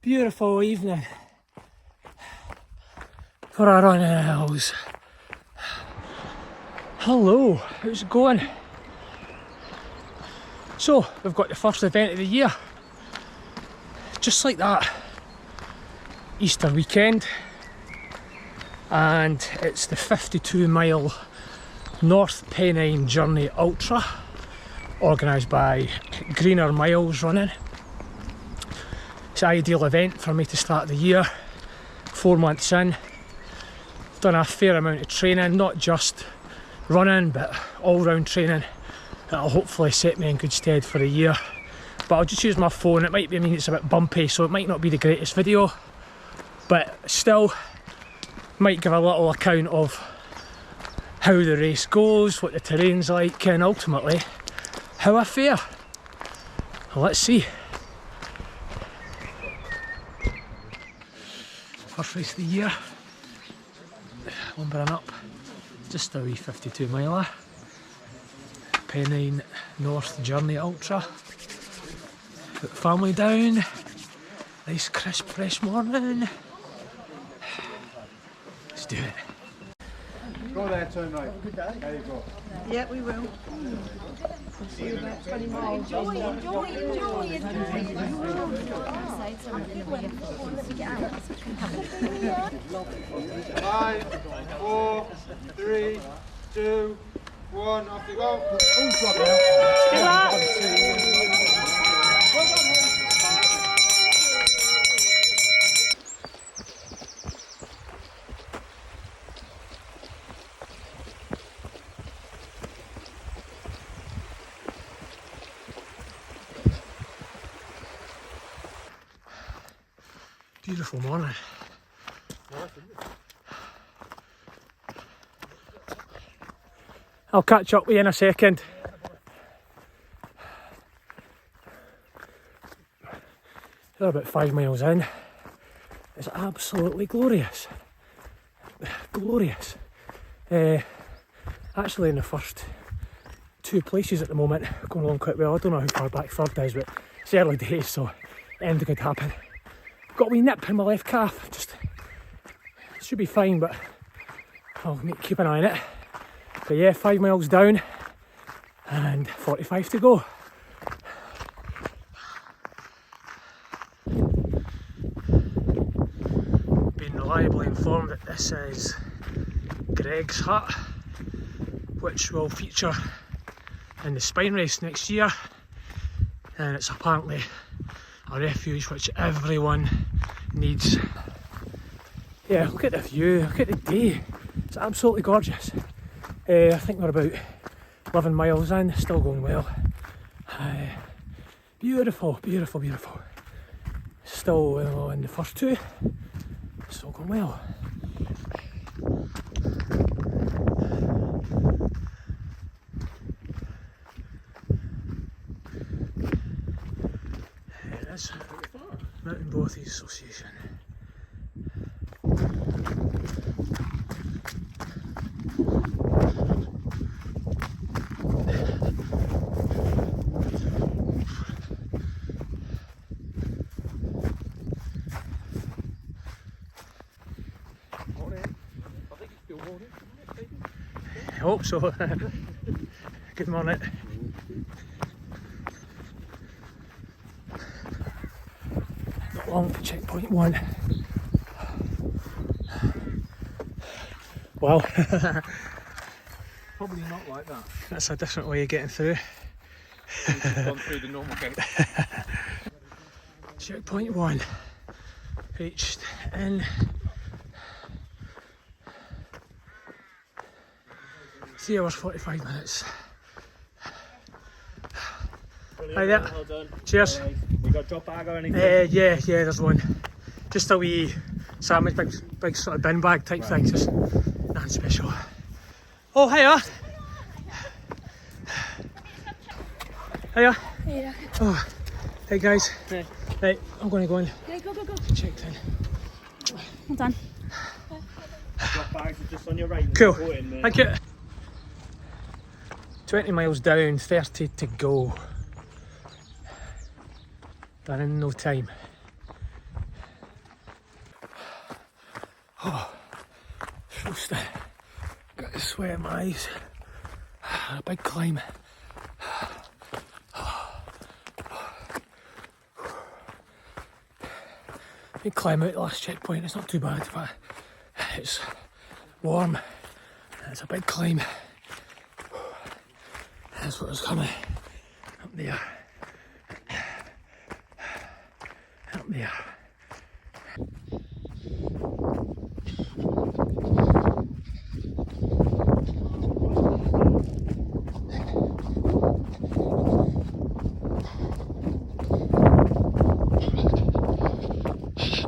Beautiful evening for a run in the hills. Hello, how's it going? So, we've got the first event of the year. Just like that. Easter weekend. And it's the 52-mile North Pennines Journey Ultra, organised by Greener Miles Running. It's an ideal event for me to start the year, 4 months in. Done a fair amount of training, not just running but all round training that'll hopefully set me in good stead for the year. But I'll just use my phone. It might be, it's a bit bumpy, so it might not be the greatest video, but still might give a little account of how the race goes, what the terrain's like, and ultimately how I fare. Well, let's see. First race of the year, lumbering up, just a wee 52 miler, Pennine North Journey Ultra. Put the family down, nice crisp fresh morning. Let's do it. Go there, turn right. There you go. Yeah, we will. See you in about 20 Enjoy. miles. Five, 4, 3, 2, 1, off you go. Good luck. Beautiful morning. I'll catch up with you in a second. They're about 5 miles in. It's absolutely glorious. Glorious. Actually in the first 2 places at the moment, going along quite well. I don't know how far back third is, but it's early days, so anything could happen. Got a wee nip in my left calf, just should be fine, but I'll keep an eye on it. But yeah, 5 miles down and 45 to go. Been reliably informed that this is Greg's hut, which will feature in the spine race next year, and it's apparently a refuge which everyone needs. Yeah, look at the view, look at the day, it's absolutely gorgeous. I think we're about 11 miles in, still going well. Beautiful, beautiful, beautiful. Still in the first 2, still going well. It is Mountain Bothies Association. I hope so. Good morning. Not long for checkpoint 1. Well, Probably not like that. that's a different way of getting through. We've gone through the normal gate. Checkpoint 1 reached in 3 hours 45 minutes. Brilliant, Hi there. well done. Cheers. You got a drop bag or anything? Yeah, there's one. Just a wee sandwich, big sort of bin bag type thing, just nothing special. Oh, hiya. Hiya. Yeah. Oh, hey guys. Hey. Right, I'm going to go in. Yeah, go. Checked in. Well done. Drop bags are just on your right. Cool. Go in, mate. Thank you. 20 miles down, 30 to go. Done in no time. sweat in my eyes. A big climb. Big climb out the last checkpoint. It's not too bad, but it's warm. It's a big climb. That's what was coming. Up there. Up there.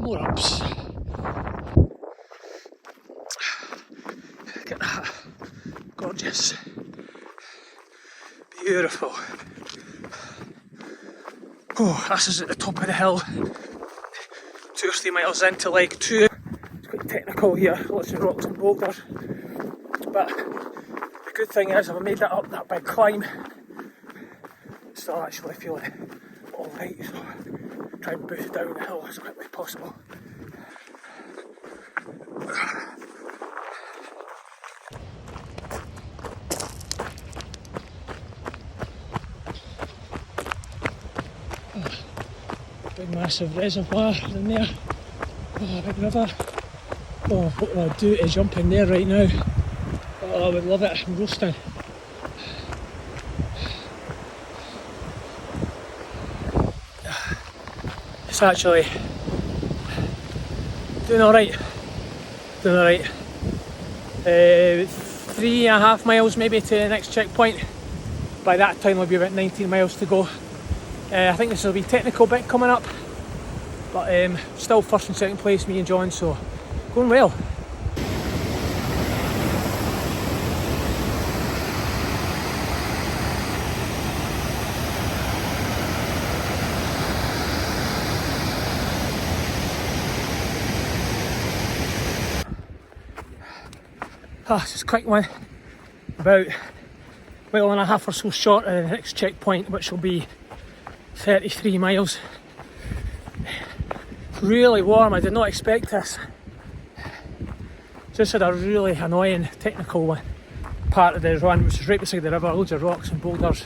More ups. Look at that. Gorgeous. Beautiful. Oh, this is at the top of the hill. 2 or 3 miles into leg 2. It's quite technical here, lots of rocks and boulders. But the good thing is I've made that up, that big climb. Still actually feeling alright, so try and boost down the hill as quickly as possible. Big massive reservoir in there. Oh, big river. Oh, what would I do to jump in there right now? Oh, I would love it. I'm roasting. It's actually doing alright. Doing alright. 3.5 miles maybe to the next checkpoint. By that time there'll be about 19 miles to go. I think this will be a technical bit coming up, but still first and second place, me and John, so going well. Just a quick one, about a mile and a half or so short of the next checkpoint, which will be 33 miles. Really warm, I did not expect this. Just had a really annoying technical one part of the run, which is right beside the river, loads of rocks and boulders,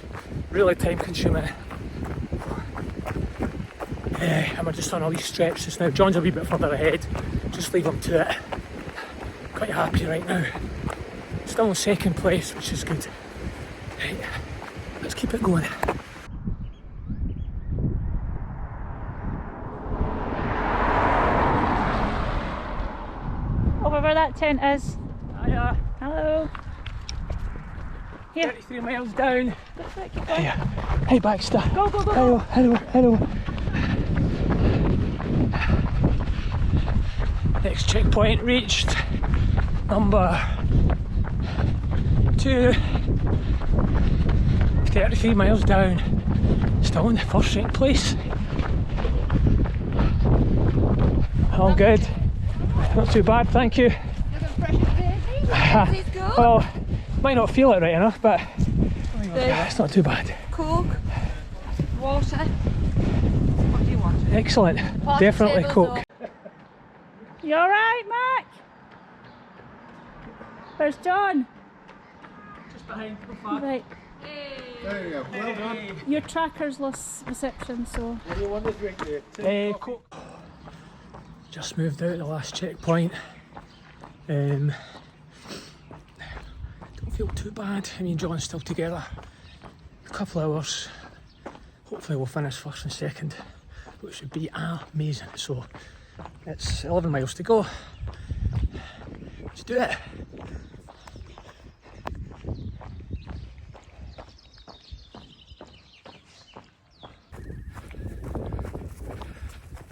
really time consuming. And we're just on a wee stretch just now. John's a wee bit further ahead, just leave him to it. Quite happy right now. Still in second place, which is good. Right, let's keep it going. Over where that tent is. Hiya. Hello. Here. 33 miles down. Go for it, keep going. Hiya. Hey Baxter. Go, go, go. Hello. Next checkpoint reached. Number 2. 33 miles down. Still in the first ranked place. All good. Not too bad, thank you. Well, might not feel it right enough, but it's not too bad. Coke, water. What do you want? Excellent. Definitely Coke. You alright, Mac? Where's John? Just behind. Right. There you go. Well done. Your tracker's lost reception, so. What do you want to drink there? Coke. Just moved out the last checkpoint. Don't feel too bad. Me and John's still together. A couple of hours. Hopefully we'll finish first and second, which would be amazing. So it's 11 miles to go. Let's do it.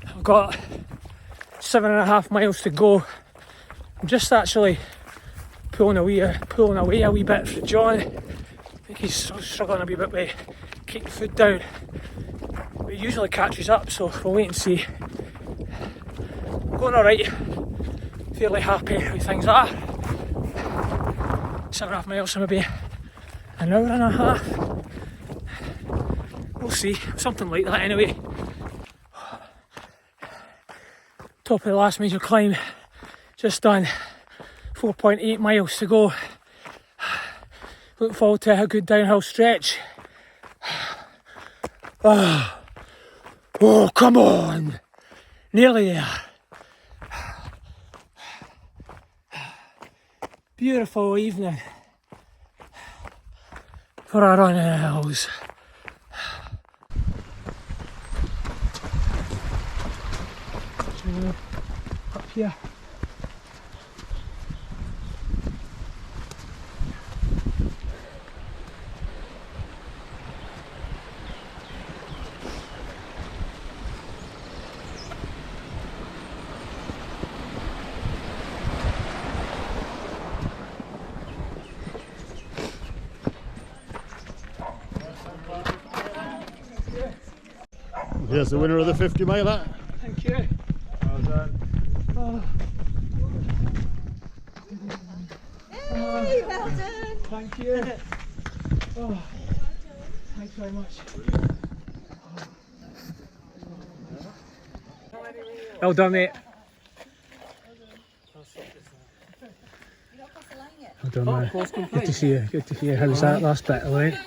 I've got 7.5 miles to go. I'm just actually pulling away a wee bit for John. I think he's struggling a wee bit with keeping the food down. But he usually catches up, so we'll wait and see. Going alright. Fairly happy how things are. 7.5 miles, so maybe an hour and a half. We'll see, something like that anyway. Top of the last major climb, just done. 4.8 miles to go. Looking forward to a good downhill stretch. Oh, oh, come on! Nearly there. Beautiful evening for a run in the hills. So, up here. Here's the winner of the 50 miler. Thank you. Well done. Oh. Hey, well done. Thank you. Oh, thanks very much. Well done, mate. Well done, man. Good to see you. Good to hear. How was that last bit? All right.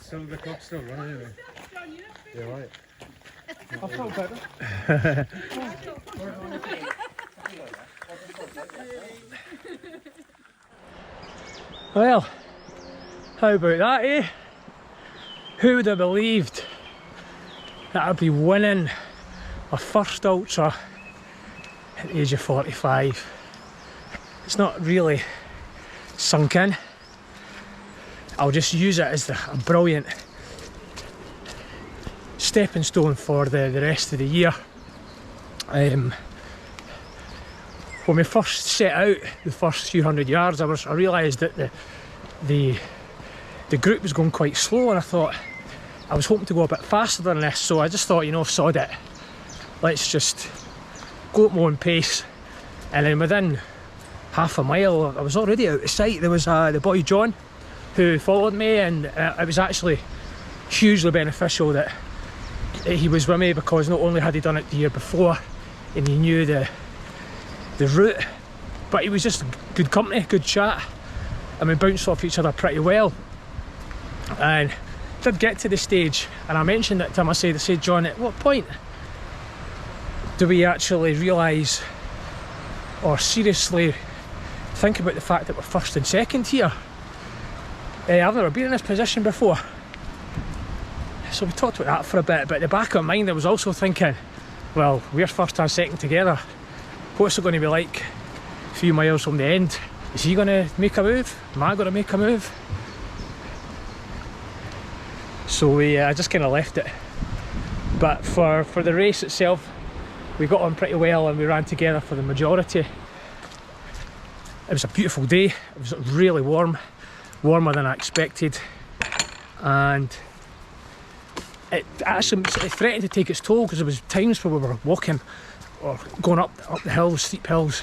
Some of the clock's still running anyway. Yeah, right. I felt better. Well, how about that, eh? Who would have believed that I'd be winning my first ultra at the age of 45? It's not really sunk in. I'll just use it as a brilliant stepping stone for the rest of the year. When we first set out the first few hundred yards, I realised that the group was going quite slow, and I thought I was hoping to go a bit faster than this, so I just thought, you know, sod it, let's just go at my own pace. And then within half a mile I was already out of sight. There was the boy John who followed me, and it was actually hugely beneficial that he was with me, because not only had he done it the year before and he knew the route, but he was just good company, good chat, and we bounced off each other pretty well. And did get to the stage, and I mentioned it to him. I said, John, at what point do we actually realise or seriously think about the fact that we're first and second here? I've never been in this position before. So we talked about that for a bit, but at the back of my mind I was also thinking, well, we're first and second together. What's it going to be like a few miles from the end? Is he going to make a move? Am I going to make a move? So I just kind of left it. But for the race itself, we got on pretty well and we ran together for the majority. It was a beautiful day. It was really warm, warmer than I expected, and it actually threatened to take its toll, because there was times where we were walking or going up the hills, steep hills,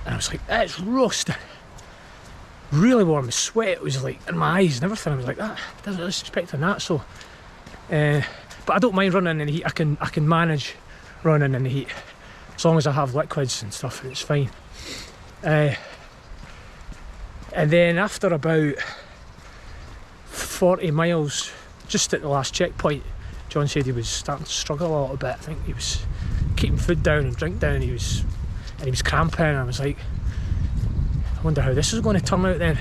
and I was like, it's roasting. Really warm, the sweat was like in my eyes and everything. I was like, that doesn't really expecting that. So but I don't mind running in the heat. I can manage running in the heat as long as I have liquids and stuff. It's fine. And then after about 40 miles, just at the last checkpoint, John said he was starting to struggle a little bit. I think he was keeping food down and drink down, and he was cramping. I was like, I wonder how this is going to turn out then.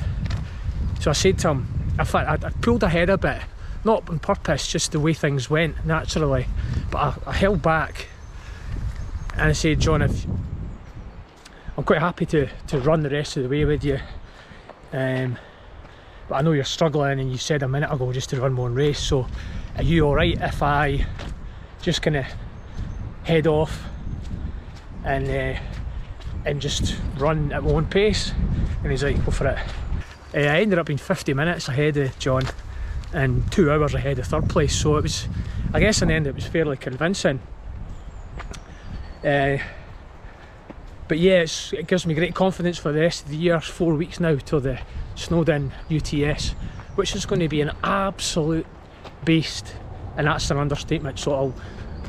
So I said to him, in fact I pulled ahead a bit, not on purpose, just the way things went naturally, but I held back, and I said, John, I'm quite happy to run the rest of the way with you, but I know you're struggling, and you said a minute ago just to run one race, so are you alright if I just kind of head off and just run at my own pace? And he's like, go for it. I ended up being 50 minutes ahead of John and 2 hours ahead of third place, so it was, I guess in the end it was fairly convincing. But yeah, it gives me great confidence for the rest of the year. 4 weeks now till the Snowdon UTS, which is going to be an absolute beast, and that's an understatement. So I'll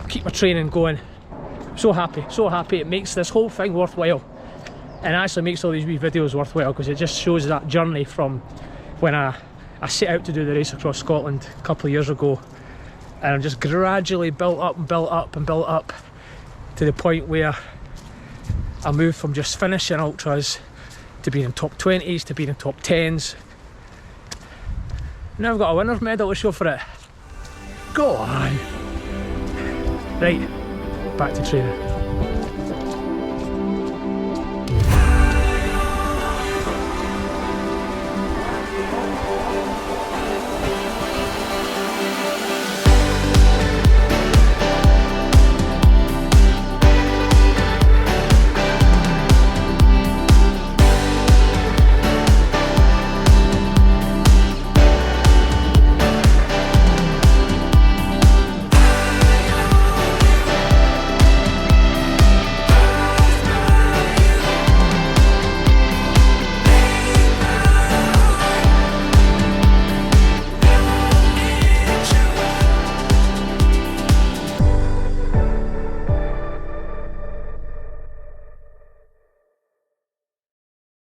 keep my training going. So happy. It makes this whole thing worthwhile, and actually makes all these wee videos worthwhile, because it just shows that journey from when I set out to do the race across Scotland a couple of years ago, and I've just gradually built up and built up and built up to the point where I moved from just finishing ultras to being in top 20s to being in top 10s. Now I've got a winner's medal to show for it. Go on! Right, back to training.